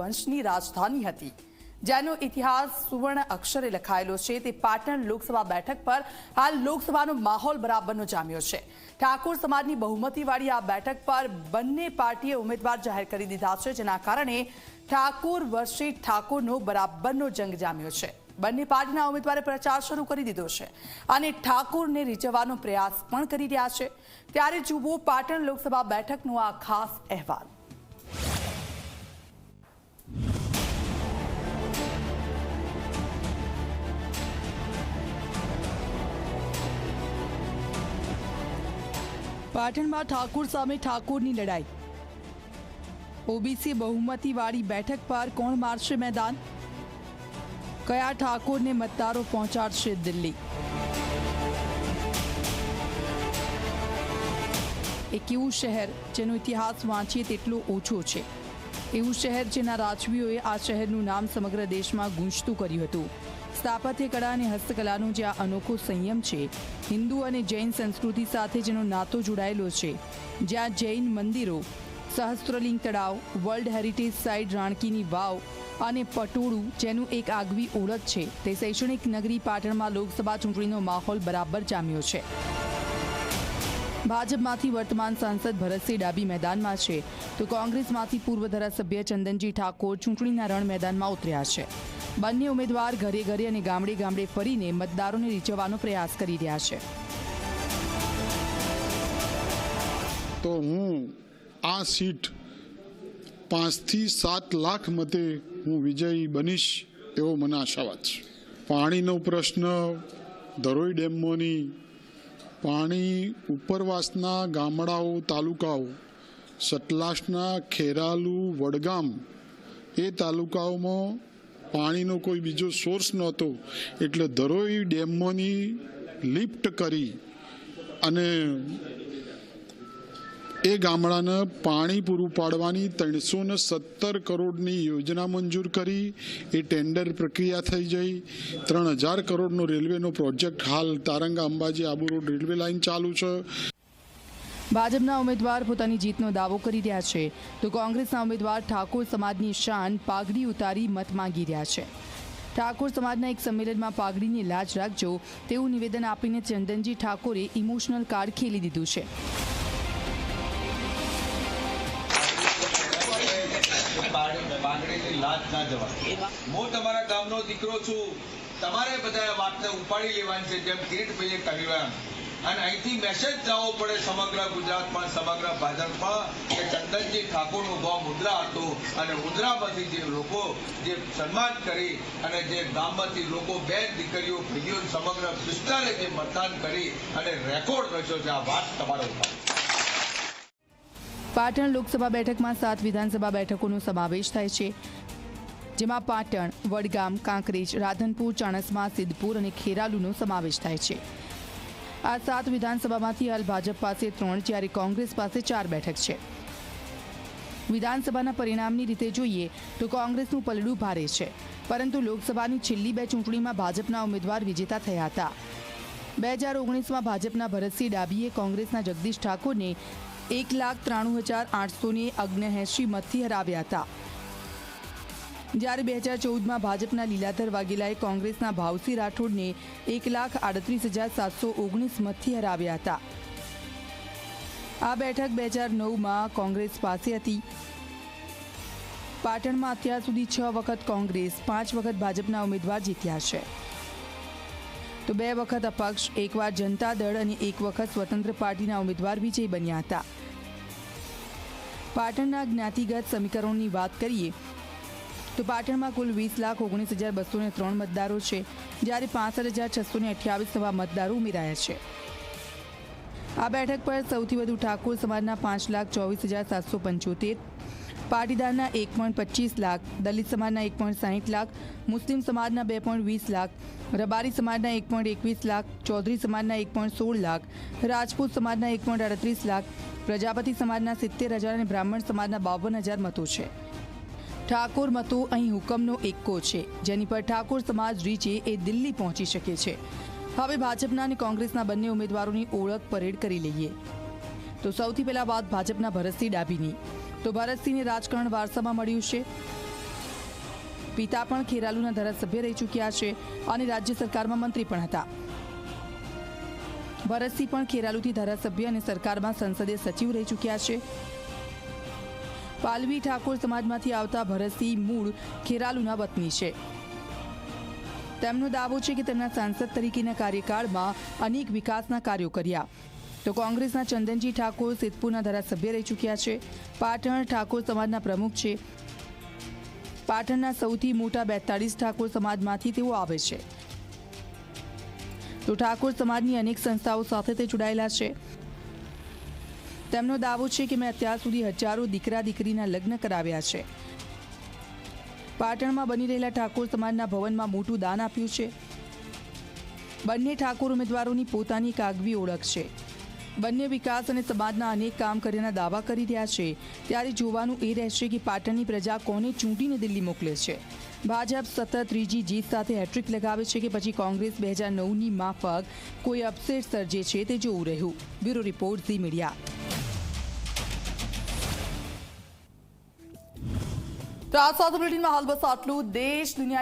વંશની રાજધાની હતી, જેનો ઇતિહાસ સુવર્ણ અક્ષરે લખાયેલો છે તે પાટણ લોકસભા બેઠક પર હાલ લોકસભાનો માહોલ બરાબરનો જામ્યો છે। ઠાકોર સમાજની બહુમતીવાળી આ બેઠક પર બંને પાર્ટીએ ઉમેદવાર જાહેર કરી દીધા છે, જેના કારણે ઠાકોર વર્સેસ ઠાકોરનો બરાબરનો જંગ જામ્યો છે। બંને પાર્ટીના ઉમેદવારે પ્રચાર શરૂ કરી દીધો છે અને ઠાકોરને રીઝવવાનો પ્રયાસ પણ કરી રહ્યા છે। ત્યારે જુઓ પાટણ લોકસભા બેઠકનો આ ખાસ અહેવાલ। પાટણમાં ઠાકોર સામે ઠાકોરની લડાઈ। ઓબીસી બહુમતીવાળી બેઠક પર કોણ મારશે મેદાન? કયા ઠાકોરને મતદારો પહોંચાડશે દિલ્હી? એક એવું શહેર જેનો ઇતિહાસ વાંચીએ તેટલો ઓછો છે, એવું શહેર જેના રાજવીઓએ આ શહેરનું નામ સમગ્ર દેશમાં ગૂંજતું કર્યું હતું। સ્થાપત્ય કળા અને હસ્તકલાનો જે આ અનોખો સંયમ છે, હિન્દુ અને જૈન સંસ્કૃતિ સાથે જેનો નાતો જોડાયેલો છે, જ્યાં જૈન મંદિરો, સહસ્ત્રલિંગ તળાવ, વર્લ્ડ હેરિટેજ સાઇટ રાણકીની વાવ અને પટોળું જેનું એક આગવી ઓળખ છે, તે શૈક્ષણિક નગરી પાટણમાં લોકસભા ચૂંટણીનો માહોલ બરાબર જામ્યો છે। ભાજપમાંથી વર્તમાન સાંસદ ભરતસિંહ ડાભી મેદાનમાં છે, તો કોંગ્રેસમાંથી પૂર્વ ધારાસભ્ય ચંદનજી ઠાકોર ચૂંટણીના રણ મેદાનમાં ઉતર્યા છે। બંને ઉમેદવાર ઘરે ઘરે અને ગામડે ગામડે ફરીને મતદારોને રીઝવવાનો પ્રયાસ કરી રહ્યા છે। તો હું આ સીટ 5 થી 7 લાખ મતે હું વિજયી બનીશ એવો મને આશાવાદ છે। પાણીનો પ્રશ્ન, ધરોઈ ડેમોની પાણી ઉપરવાસના ગામડાઓ, તાલુકાઓ, સતલાસના ખેરાલુ, વડગામ એ તાલુકાઓમાં પાણીનો કોઈ બીજો સોર્સ નહોતો, એટલે ધરોઈ ડેમોની લિફ્ટ કરી અને એ ગામડાને પાણી પૂરું પાડવાની 317 કરોડની યોજના મંજૂર કરી। એ ટેન્ડર પ્રક્રિયા થઈ જઈ। 3000 કરોડનો રેલવેનો પ્રોજેક્ટ હાલ Taranga Ambaji Abu road railway line ચાલુ છે। ભાજપના ઉમેદવાર પોતાની જીતનો દાવો કરી રહ્યા છે, તો કોંગ્રેસના ઉમેદવાર ઠાકોર સમાજની શાન પાઘડી ઉતારી મત માંગી રહ્યા છે। ઠાકોર સમાજના એક સંમેલનમાં પાઘડીની લાજ રાખજો તેવું નિવેદન આપીને ચંદનજી ઠાકોરે ઇમોશનલ કાર્ડ ખેલી દીધું છે। લાજ ના જવાય। હું તમારા ગામનો દીકરો છું, તમારે બધા વાતને ઉપાડી લેવાની છે, જેમ કિરીટભાઈએ કહ્યું, અને અહીંથી મેસેજ જવો પડે સમગ્ર ગુજરાતમાં, સમગ્ર ભાજપમાં કે ચંદનજી ઠાકોરનો ભાવ મુદ્રા હતો અને મુદ્રામાંથી જે લોકો જે સન્માન કરી અને જે ગામમાંથી લોકો, બેન દીકરીઓ, ભાઈઓ સમગ્ર વિસ્તારે જે મતદાન કરી અને રેકોર્ડ રચ્યો છે, આ વાત તમારે ઉપાડી। પાટણ લોકસભા બેઠકમાં 7 વિધાનસભા બેઠકોનો સમાવેશ થાય છે, જેમાં પાટણ, વડગામ, કાંકરેજ, રાધનપુર, ચાણસ્મા, સિદ્ધપુર અને ખેરાલુનો સમાવેશ થાય છે। આ 7 વિધાનસભામાંથી હાલ ભાજપ પાસે 3 જ્યારે કોંગ્રેસ પાસે 4 બેઠક છે। વિધાનસભાના પરિણામની રીતે જોઈએ તો કોંગ્રેસનું પલડું ભારે છે, પરંતુ લોકસભાની છેલ્લી 2 ચૂંટણીમાં ભાજપના ઉમેદવાર વિજેતા થયા હતા। 2019માં ભાજપના ભરતસિંહ ડાભીએ કોંગ્રેસના જગદીશ ઠાકોરને 1,93,879 મતથી હરાવ્યા હતા, જ્યારે 2014માં ભાજપના લીલાધર વાઘેલાએ કોંગ્રેસના ભાવસિંહ રાઠોડને 1,38,719 મતથી હરાવ્યા હતા। આ બેઠક 2009માં કોંગ્રેસ પાસે હતી। પાટણમાં અત્યાર સુધી 6 વખત કોંગ્રેસ, 5 વખત ભાજપના ઉમેદવાર જીત્યા છે, તો 2 વખત અપક્ષ, 1 વાર જનતા દળ અને 1 વખત સ્વતંત્ર પાર્ટીના ઉમેદવાર વિજયી બન્યા હતા। પાટણના જ્ઞાતિગત સમીકરણોની વાત કરીએ તો પાટણમાં કુલ 20,19,203 મતદારો છે, જ્યારે 65,628 નવા મતદારો ઉમેરાયા છે। આ બેઠક પર સૌથી વધુ ઠાકોર સમાજના 5,24,775, પાટીદારના 1.25 લાખ, દલિત સમાજના 1.60 લાખ, મુસ્લિમ સમાજના 2.20 લાખ, રબારી સમાજના 1.21 લાખ, ચૌધરી સમાજના 1.16 લાખ, રાજપૂત સમાજના 1.38 લાખ, પ્રજાપતિ સમાજના 70,000 અને બ્રાહ્મણ સમાજના 52,000 મતો છે। ઠાકોર મતો અહીં હુકમનો એક્કો છે, જેની પર ઠાકોર સમાજ રીચે એ દિલ્હી પહોંચી શકે છે। હવે ભાજપના અને કોંગ્રેસના બંને ઉમેદવારોની ઓળખ પરેડ કરી લઈએ તો સૌથી પહેલા વાત ભાજપના ભરતસિંહ ડાભીની। તો ભરતસિંહને રાજકારણ વારસામાં મળ્યું છે। પિતા પણ ખેરાલુના ધારાસભ્ય રહી ચૂક્યા છે અને રાજ્ય સરકારમાં મંત્રી પણ હતા. ભરતસિંહ પણ ખેરાલુથી ધારાસભ્ય અને સરકારમાં સંસદીય સચિવ રહી ચૂક્યા છે. પાલવી ઠાકોર સમાજમાંથી આવતા ભરતસિંહ મૂળ ખેરાલુના વતની છે. તેમનો દાવો છે કે તેમના સાંસદ તરીકેના કાર્યકાળમાં અનેક વિકાસના કાર્યો કર્યા. તો કોંગ્રેસના ચંદનજી ઠાકોર સિદ્ધપુરના ધારાસભ્ય રહી ચૂક્યા છે. પાટણ ઠાકોર સમાજના પ્રમુખ છે. પાટણના સૌથી મોટા 42 ઠાકોર સમાજમાંથી તેઓ આવે છે. તો ઠાકોર સમાજની અનેક સંસ્થાઓ સાથે તે જોડાયેલા છે. તેમનો દાવો છે કે મેં અત્યાર સુધી હજારો દીકરા દીકરીના લગ્ન કરાવ્યા છે. પાટણમાં બની રહેલા ઠાકોર સમાજના ભવનમાં મોટું દાન આપ્યું છે. બંને ઠાકોર ઉમેદવારોની પોતાની એક આગવી ઓળખ છે. બંને વિકાસ અને સમાજના અનેક કામ કર્યાના દાવા કરી રહ્યા છે. ત્યારે જોવાનું એ રહેશે કે પાટણની પ્રજા કોને ચૂંટીને દિલ્હી મોકલે છે. ભાજપ સતત ત્રીજી જીત સાથે હેટ્રિક લગાવે છે કે પછી કોંગ્રેસ 2009ની માફક કોઈ અપસેટ સર્જે છે તે જોવું રહ્યું. Bureau report Zee media. તો આ સાથે બુલેટિનમાં હાલ બસ આટલું. દેશ દુનિયા